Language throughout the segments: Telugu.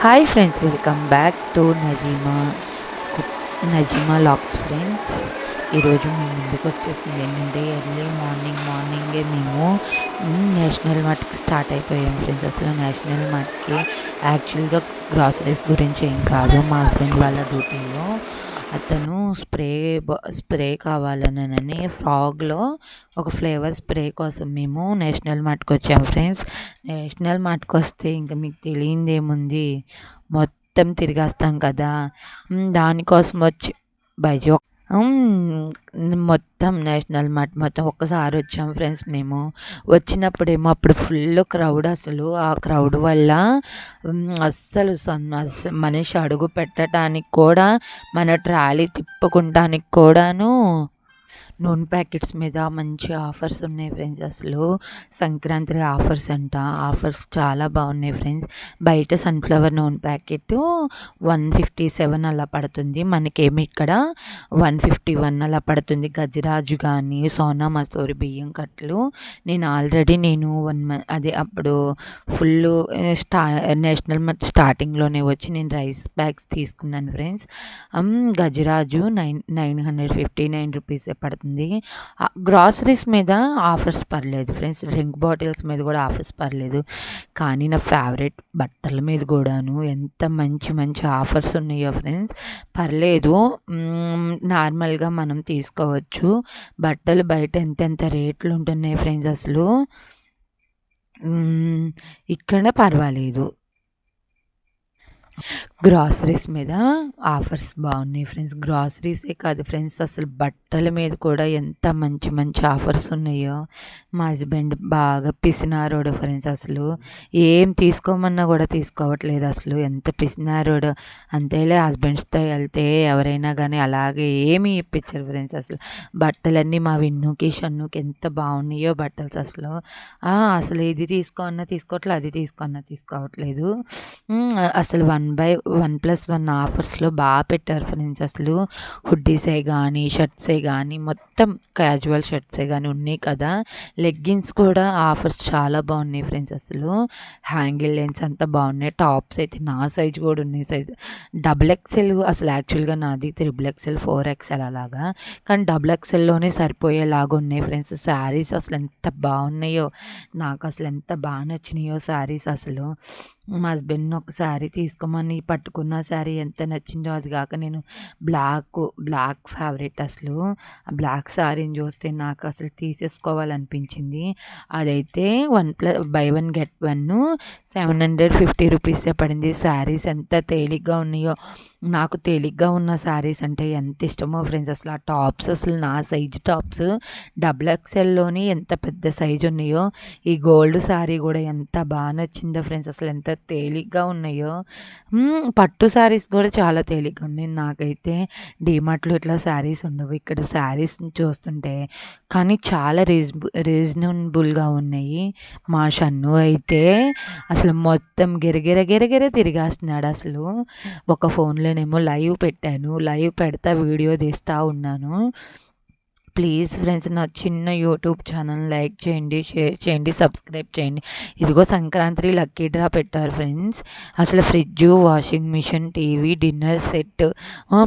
Hi friends, welcome back to Nazima lakhs friends. ఈరోజు మీ ముందుకు వచ్చేసింది ఏంటంటే ఎర్లీ మార్నింగే మేము నేషనల్ మార్ట్కి స్టార్ట్ అయిపోయాం ఫ్రెండ్స్. అసలు నేషనల్ మార్ట్కి యాక్చువల్గా గ్రాసరీస్ గురించి ఏం కాదు, మా హస్బెండ్ వాళ్ళ డ్యూటీలో అతను స్ప్రే కావాలనని ఫ్రాగ్లో ఒక ఫ్లేవర్ స్ప్రే కోసం మేము నేషనల్ మార్ట్కి వచ్చాము ఫ్రెండ్స్. నేషనల్ మార్ట్కి వస్తే ఇంకా మీకు తెలియంది ఏముంది, మొత్తం తిరిగేస్తాం కదా. దానికోసం వచ్చి బైజో మొత్తం నేషనల్ మార్ట్ మొత్తం ఒక్కసారి వచ్చాం ఫ్రెండ్స్. మేము వచ్చినప్పుడేమో అప్పుడు ఫుల్ క్రౌడ్. అసలు ఆ క్రౌడ్ వల్ల అస్సలు మనిషి అడుగు పెట్టడానికి కూడా, మన ట్రాలీ తిప్పుకుంటానికి కూడాను నూనె ప్యాకెట్స్ మీద మంచి ఆఫర్స్ ఉన్నాయి ఫ్రెండ్స్. అసలు సంక్రాంతి ఆఫర్స్ అంట, ఆఫర్స్ చాలా బాగున్నాయి ఫ్రెండ్స్. బయట సన్ఫ్లవర్ నూనె ప్యాకెట్ 157 అలా పడుతుంది, మనకేమి ఇక్కడ 151 అలా పడుతుంది. గజరాజు కానీ సోనా మసూరి బియ్యం కట్టలు నేను ఆల్రెడీ 1 month అదే అప్పుడు ఫుల్ నేషనల్ మార్ట్ స్టార్టింగ్లోనే వచ్చి నేను రైస్ బ్యాగ్స్ తీసుకున్నాను ఫ్రెండ్స్. గజరాజు 959 రూపీసే పడుతుంది. గ్రాసరీస్ మీద ఆఫర్స్ పర్లేదు ఫ్రెండ్స్, డ్రింక్ బాటిల్స్ మీద కూడా ఆఫర్స్ పర్లేదు. కానీ నా ఫేవరెట్ బట్టల మీద కూడాను ఎంత మంచి మంచి ఆఫర్స్ ఉన్నాయో ఫ్రెండ్స్. పర్లేదు, నార్మల్గా మనం తీసుకోవచ్చు. బట్టలు బయట ఎంతెంత రేట్లు ఉంటున్నాయి ఫ్రెండ్స్. అసలు ఇక్కడ పర్వాలేదు. గ్రాసరీస్ మీద ఆఫర్స్ బాగున్నాయి ఫ్రెండ్స్. గ్రాసరీసే కాదు ఫ్రెండ్స్, అసలు బట్టల మీద కూడా ఎంత మంచి మంచి ఆఫర్స్ ఉన్నాయో. మా హస్బెండ్ బాగా పిసినారోడు ఫ్రెండ్స్. అసలు ఏం తీసుకోమన్నా కూడా తీసుకోవట్లేదు. అసలు ఎంత పిసినారోడు. అంతేలే, హస్బెండ్స్తో వెళ్తే ఎవరైనా కానీ అలాగే ఏమీ ఇప్పించారు ఫ్రెండ్స్. అసలు బట్టలన్నీ మా విన్నుకి షన్నుకి ఎంత బాగున్నాయో బట్టలు. అసలు ఇది తీసుకోవట్లేదు, అది తీసుకోవట్లేదు. అసలు 1+1 ఆఫర్స్లో బాగా పెట్టారు ఫ్రెండ్స్. అసలు హుడ్డీసే కానీ షర్ట్సే కానీ మొత్తం క్యాజువల్ షర్ట్సే కానీ ఉన్నాయి కదా. లెగ్గిన్స్ కూడా ఆఫర్స్ చాలా బాగున్నాయి ఫ్రెండ్స్. అసలు హ్యాంగిల్ లెన్స్ అంతా బాగున్నాయి. టాప్స్ అయితే నా సైజ్ కూడా ఉన్నాయి, సైజ్ XXL. అసలు యాక్చువల్గా నాది XXL 4XL అలాగా, కానీ XXLలోనే సరిపోయేలాగా ఉన్నాయి ఫ్రెండ్స్. శారీస్ అసలు ఎంత బాగున్నాయో, నాకు అసలు ఎంత బాగా నచ్చినాయో శారీస్. అసలు మా హస్బెండ్ని ఒక శారీ తీసుకోమని పట్టుకున్న శారీ ఎంత నచ్చిందో. అది కాక నేను బ్లాక్ ఫేవరెట్. అసలు ఆ బ్లాక్ శారీని చూస్తే నాకు అసలు తీసేసుకోవాలనిపించింది. అదైతే బై 1 get 1 750 రూపీసే పడింది. శారీస్ ఎంత తేలిగ్గా ఉన్నాయో, నాకు తేలిగ్గా ఉన్న శారీస్ అంటే ఎంత ఇష్టమో ఫ్రెండ్స్. అసలు ఆ టాప్స్ అసలు నా సైజు టాప్స్ XXLలోని ఎంత పెద్ద సైజు ఉన్నాయో. ఈ గోల్డ్ శారీ కూడా ఎంత బాగా నచ్చిందో ఫ్రెండ్స్. అసలు ఎంత తేలిగ్గా ఉన్నాయో. పట్టు శారీస్ కూడా చాలా తేలిగ్గా ఉన్నాయి. నాకైతే డీమార్ట్లో ఇట్లా శారీస్ ఉండవు, ఇక్కడ శారీస్ చూస్తుంటే కానీ చాలా రీజనబుల్గా ఉన్నాయి. మా షన్ను అయితే అసలు మొత్తం గిరగిర తిరిగేస్తున్నాడు. అసలు ఒక ఫోన్లోనేమో లైవ్ పెట్టాను, లైవ్ పెడతా వీడియో తీస్తూ ఉన్నాను. ప్లీజ్ ఫ్రెండ్స్, నా చిన్న యూట్యూబ్ ఛానల్ లైక్ చేయండి, షేర్ చేయండి, సబ్స్క్రైబ్ చేయండి. ఇదిగో సంక్రాంతి లక్కీ డ్రా పెట్టారు ఫ్రెండ్స్. అసలు fridge, washing machine, TV, dinner set,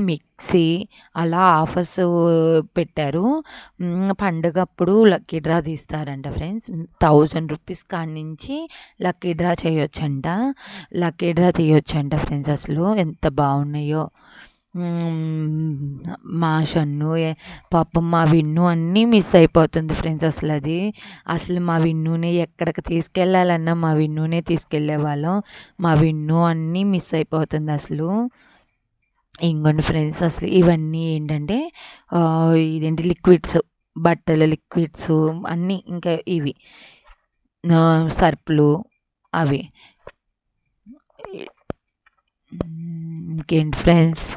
mixie అలా ఆఫర్స్ పెట్టారు. పండుగప్పుడు లక్కీ డ్రా తీస్తారంట ఫ్రెండ్స్. 1000 రూపీస్ కాడి నుంచి లక్కీ డ్రా తీయొచ్చంట ఫ్రెండ్స్. అసలు ఎంత బాగున్నాయో. మా షన్ను పాపం మా విన్ను అన్నీ మిస్ అయిపోతుంది ఫ్రెండ్స్. అసలు మా విన్నుని ఎక్కడికి తీసుకెళ్ళాలన్నా మా విన్నునే తీసుకెళ్ళేవాళ్ళం. మా విన్ను అన్నీ మిస్ అయిపోతుంది అసలు. ఇంకొన్ని ఫ్రెండ్స్, అసలు ఇవన్నీ ఏంటంటే లిక్విడ్స్, బట్టల లిక్విడ్స్ అన్నీ, ఇంకా ఇవి సర్పులు అవి. ఇంకేంటి ఫ్రెండ్స్.